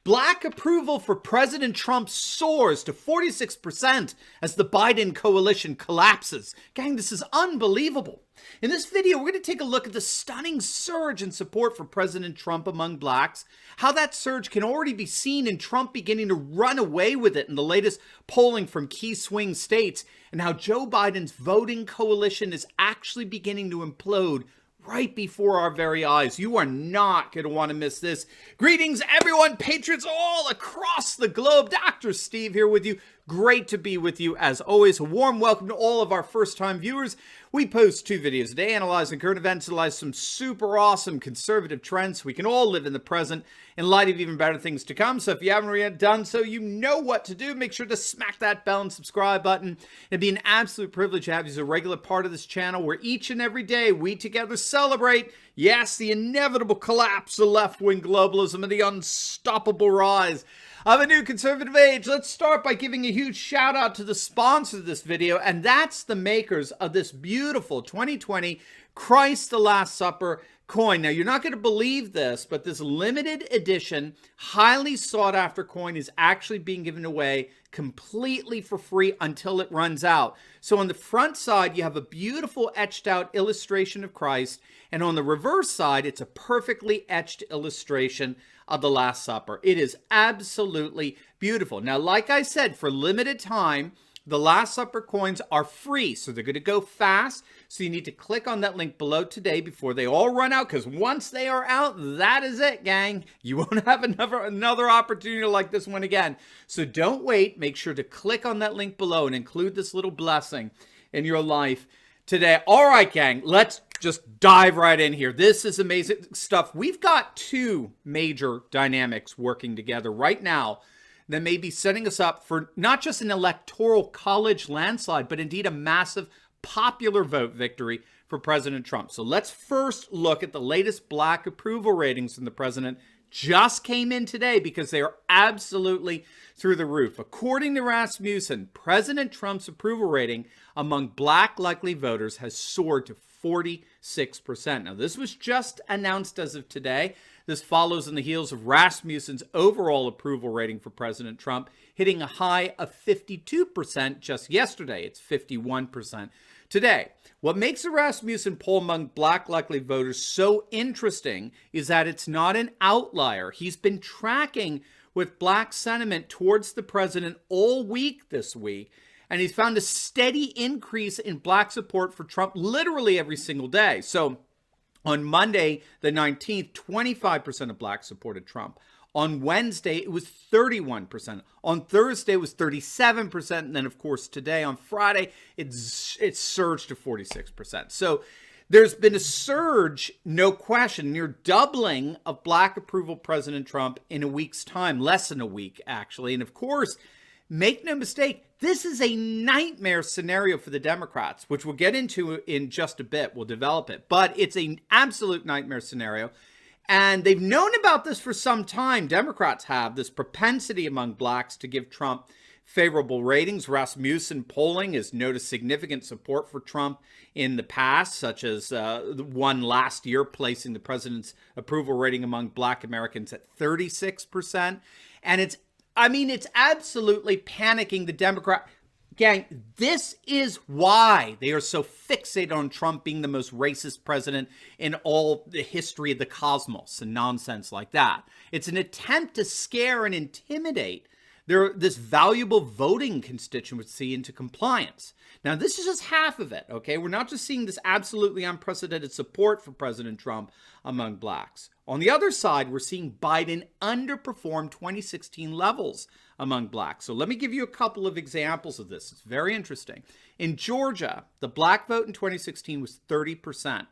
Black approval for President Trump soars to 46% as the Biden coalition collapses. Gang, this is unbelievable. In this video, we're going to take a look at the stunning surge in support for President Trump among blacks, how that surge can already be seen in Trump beginning to run away with it in the latest polling from key swing states, and how Joe Biden's voting coalition is actually beginning to implode right before our very eyes. You are not going to want to miss this. Greetings, everyone, patriots all across the globe. Dr. Steve here with you. Great to be with you as always. A warm welcome to all of our first-time viewers. We post 2 videos a day analyzing current events, analyze some super awesome conservative trends so we can all live in the present in light of even better things to come. So if you haven't yet done so, you know what to do. Make sure to smack that bell and subscribe button. It'd be an absolute privilege to have you as a regular part of this channel where each and every day we together celebrate, yes, the inevitable collapse of left-wing globalism and the unstoppable rise of a new conservative age. Let's start by giving a huge shout out to the sponsor of this video, and that's the makers of this beautiful 2020 Christ the Last Supper coin. Now, you're not going to believe this, but this limited edition, highly sought after coin is actually being given away completely for free until it runs out. So on the front side, you have a beautiful etched out illustration of Christ, and on the reverse side, it's a perfectly etched illustration of the Last Supper. It is absolutely beautiful. Now, like I said, for limited time, the Last Supper coins are free, so they're going to go fast. So you need to click on that link below today before they all run out, because once they are out, that is it, gang. You won't have another opportunity like this one again. So don't wait. Make sure to click on that link below and include this little blessing in your life today. All right, gang, let's just dive right in here. This is amazing stuff. We've got 2 major dynamics working together right now that may be setting us up for not just an electoral college landslide, but indeed a massive popular vote victory for President Trump. So let's first look at the latest black approval ratings from the president. Just came in today because they are absolutely through the roof. According to Rasmussen, President Trump's approval rating among black likely voters has soared to 46%. Now, this was just announced as of today. This follows on the heels of Rasmussen's overall approval rating for President Trump, hitting a high of 52% just yesterday. It's 51% today. What makes the Rasmussen poll among black likely voters so interesting is that it's not an outlier. He's been tracking with black sentiment towards the president all week this week, and he's found a steady increase in black support for Trump literally every single day. So on Monday, the 19th, 25% of blacks supported Trump. On Wednesday, it was 31%. On Thursday, it was 37%. And then, of course, today, on Friday, it surged to 46%. So there's been a surge, no question, near doubling of black approval President Trump in a week's time, less than a week, actually. And, of course, make no mistake, this is a nightmare scenario for the Democrats, which we'll get into in just a bit. We'll develop it. But it's an absolute nightmare scenario. And they've known about this for some time. Democrats have this propensity among blacks to give Trump favorable ratings. Rasmussen polling has noticed significant support for Trump in the past, such as one last year, placing the president's approval rating among black Americans at 36%. And it's absolutely panicking the Democrat. Gang, this is why they are so fixated on Trump being the most racist president in all the history of the cosmos and nonsense like that. It's an attempt to scare and intimidate this valuable voting constituency into compliance. Now, this is just half of it, okay? We're not just seeing this absolutely unprecedented support for President Trump among blacks. On the other side, we're seeing Biden underperform 2016 levels among blacks. So let me give you a couple of examples of this. It's very interesting. In Georgia, the black vote in 2016 was 30%.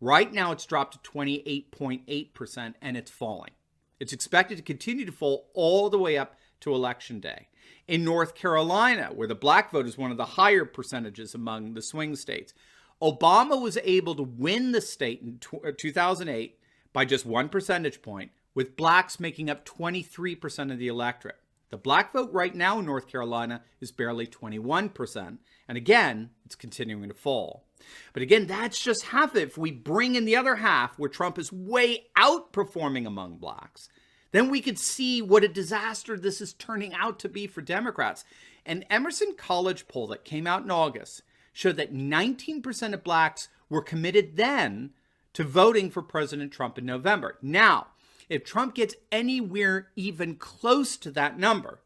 Right now, it's dropped to 28.8%, and it's falling. It's expected to continue to fall all the way up to Election Day. In North Carolina, where the black vote is one of the higher percentages among the swing states, Obama was able to win the state in 2008 by just 1 percentage point, with blacks making up 23% of the electorate. The black vote right now in North Carolina is barely 21%. And again, it's continuing to fall. But again, that's just half of it. If we bring in the other half, where Trump is way outperforming among blacks, then we could see what a disaster this is turning out to be for Democrats. An Emerson College poll that came out in August showed that 19% of blacks were committed then to voting for President Trump in November. Now, if Trump gets anywhere even close to that number,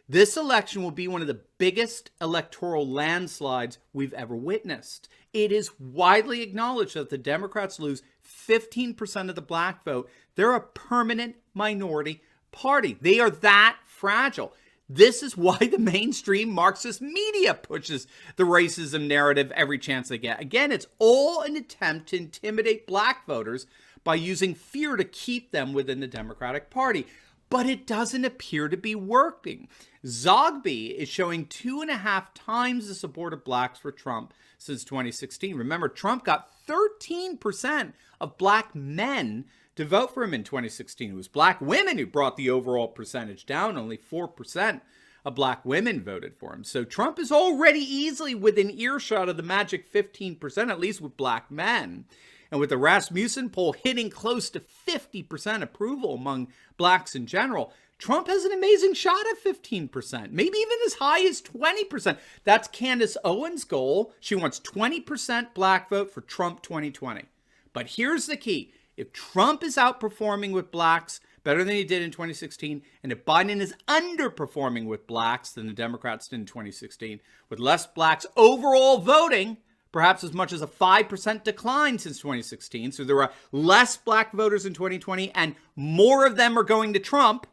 this election will be one of the biggest electoral landslides we've ever witnessed. It is widely acknowledged that if the Democrats lose 15% of the black vote, they're a permanent minority party. They are that fragile. This is why the mainstream Marxist media pushes the racism narrative every chance they get. Again, it's all an attempt to intimidate black voters by using fear to keep them within the Democratic Party. But it doesn't appear to be working. Zogby is showing 2.5 times the support of blacks for Trump since 2016. Remember, Trump got 13% of black men to vote for him in 2016. It was black women who brought the overall percentage down. Only 4% of black women voted for him. So Trump is already easily within earshot of the magic 15%, at least with black men. And with the Rasmussen poll hitting close to 50% approval among blacks in general, Trump has an amazing shot at 15%, maybe even as high as 20%. That's Candace Owens' goal. She wants 20% black vote for Trump 2020. But here's the key. If Trump is outperforming with blacks better than he did in 2016, and if Biden is underperforming with blacks than the Democrats did in 2016, with less blacks overall voting, perhaps as much as a 5% decline since 2016. So there are less black voters in 2020 and more of them are going to Trump.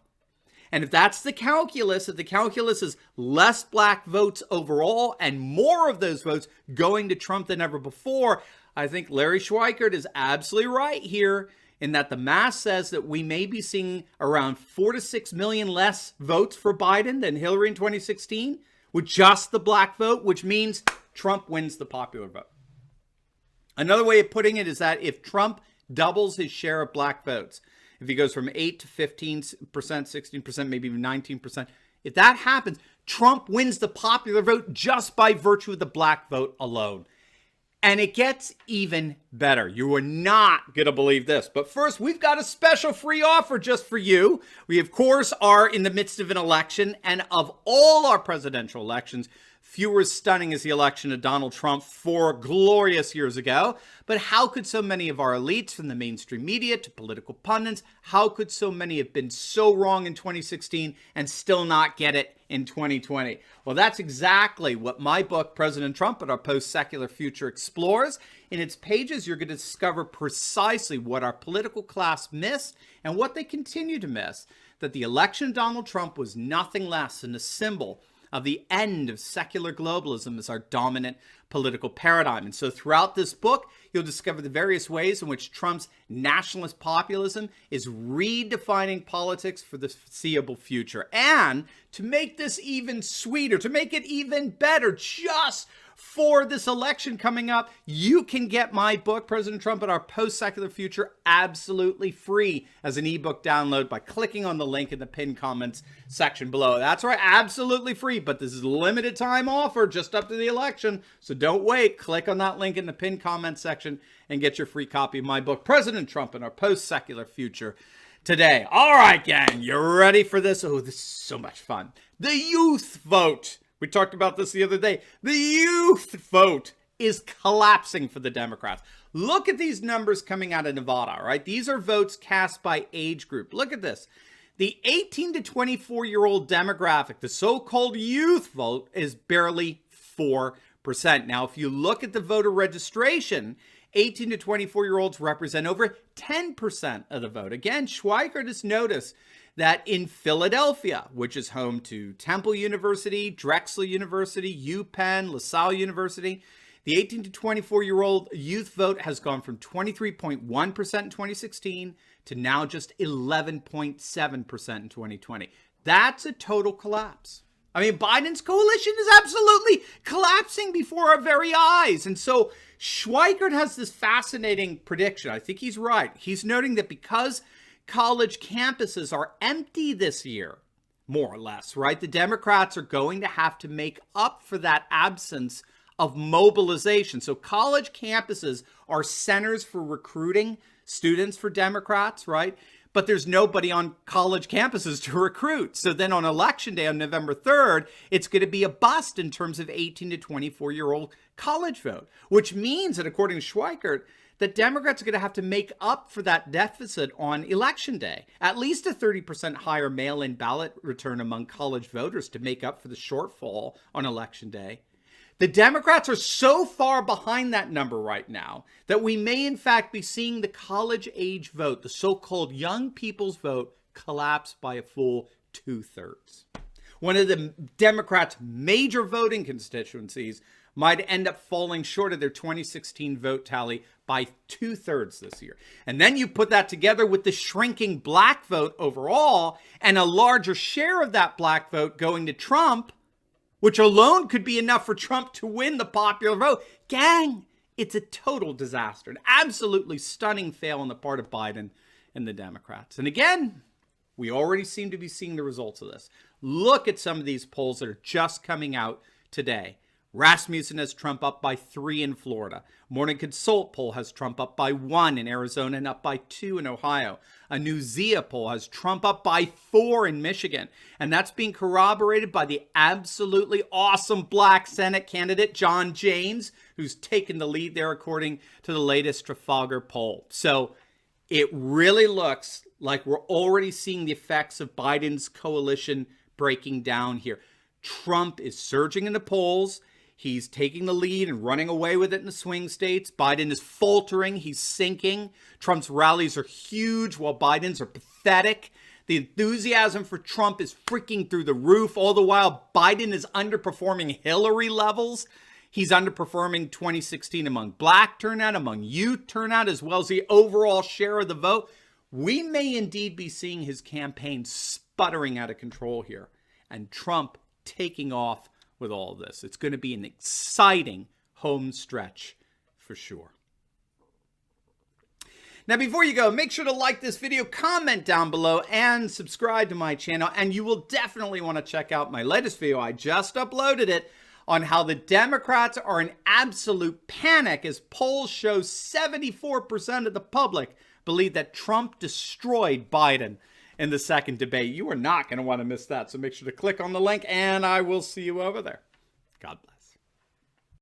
And if that's the calculus, if the calculus is less black votes overall and more of those votes going to Trump than ever before, I think Larry Schweikert is absolutely right here in that the math says that we may be seeing around 4 to 6 million less votes for Biden than Hillary in 2016 with just the black vote, which means Trump wins the popular vote. Another way of putting it is that if Trump doubles his share of black votes, if he goes from 8 to 15%, 16%, maybe even 19%, if that happens, Trump wins the popular vote just by virtue of the black vote alone. And it gets even better. You are not going to believe this. But first, we've got a special free offer just for you. We, of course, are in the midst of an election. And of all our presidential elections, few were as stunning as the election of Donald Trump 4 glorious years ago. But how could so many of our elites, from the mainstream media to political pundits, how could so many have been so wrong in 2016 and still not get it in 2020? Well, that's exactly what my book, President Trump and Our Post-Secular Future, explores. In its pages, you're going to discover precisely what our political class missed and what they continue to miss, that the election of Donald Trump was nothing less than a symbol of the end of secular globalism as our dominant political paradigm. And so throughout this book, you'll discover the various ways in which Trump's nationalist populism is redefining politics for the foreseeable future. And to make this even sweeter, to make it even better, just for this election coming up, you can get my book, President Trump and Our Post-Secular Future, absolutely free as an ebook download by clicking on the link in the pinned comments section below. That's right, absolutely free, but this is a limited time offer just up to the election, so don't wait. Click on that link in the pinned comments section and get your free copy of my book, President Trump and Our Post-Secular Future, today. All right, gang, you ready for this? Oh, this is so much fun. The youth vote. We talked about this the other day. The youth vote is collapsing for the Democrats. Look at these numbers coming out of Nevada, right? These are votes cast by age group. Look at this. The 18 to 24-year-old demographic, the so-called youth vote, is barely 4%. Now, if you look at the voter registration, 18 to 24-year-olds represent over 10% of the vote. Again, Schweikert has noticed that in Philadelphia, which is home to Temple University, Drexel University, UPenn, LaSalle University, the 18 to 24-year-old youth vote has gone from 23.1% in 2016 to now just 11.7% in 2020. That's a total collapse. I mean, Biden's coalition is absolutely collapsing before our very eyes. And so Schweikert has this fascinating prediction. I think he's right. He's noting that because college campuses are empty this year, more or less, right? The Democrats are going to have to make up for that absence of mobilization. So college campuses are centers for recruiting students for Democrats, right? but there's nobody on college campuses to recruit. So then on election day on November 3rd, it's going to be a bust in terms of 18 to 24-year-old college vote, which means that according to Schweikert, that Democrats are going to have to make up for that deficit on election day. At least a 30% higher mail-in ballot return among college voters to make up for the shortfall on election day. The Democrats are so far behind that number right now that we may in fact be seeing the college age vote, the so-called young people's vote, collapse by a full 2/3. One of the Democrats' major voting constituencies might end up falling short of their 2016 vote tally by 2/3 this year. And then you put that together with the shrinking black vote overall and a larger share of that black vote going to Trump, which alone could be enough for Trump to win the popular vote. Gang, it's a total disaster, an absolutely stunning fail on the part of Biden and the Democrats. And again, we already seem to be seeing the results of this. Look at some of these polls that are just coming out today. Rasmussen has Trump up by 3 in Florida. Morning Consult poll has Trump up by 1 in Arizona and up by 2 in Ohio. A new Zia poll has Trump up by 4 in Michigan. And that's being corroborated by the absolutely awesome black Senate candidate, John James, who's taken the lead there according to the latest Trafalgar poll. So it really looks like we're already seeing the effects of Biden's coalition breaking down here. Trump is surging in the polls. He's taking the lead and running away with it in the swing states. Biden is faltering. He's sinking. Trump's rallies are huge while Biden's are pathetic. The enthusiasm for Trump is freaking through the roof. All the while, Biden is underperforming Hillary levels. He's underperforming 2016 among black turnout, among youth turnout, as well as the overall share of the vote. We may indeed be seeing his campaign sputtering out of control here, and Trump taking off with all of this. It's going to be an exciting home stretch for sure. Now, before you go, make sure to like this video, comment down below, and subscribe to my channel. And you will definitely want to check out my latest video. I just uploaded it on how the Democrats are in absolute panic as polls show 74% of the public believe that Trump destroyed Biden in the second debate. You are not going to want to miss that. So make sure to click on the link and I will see you over there. God bless.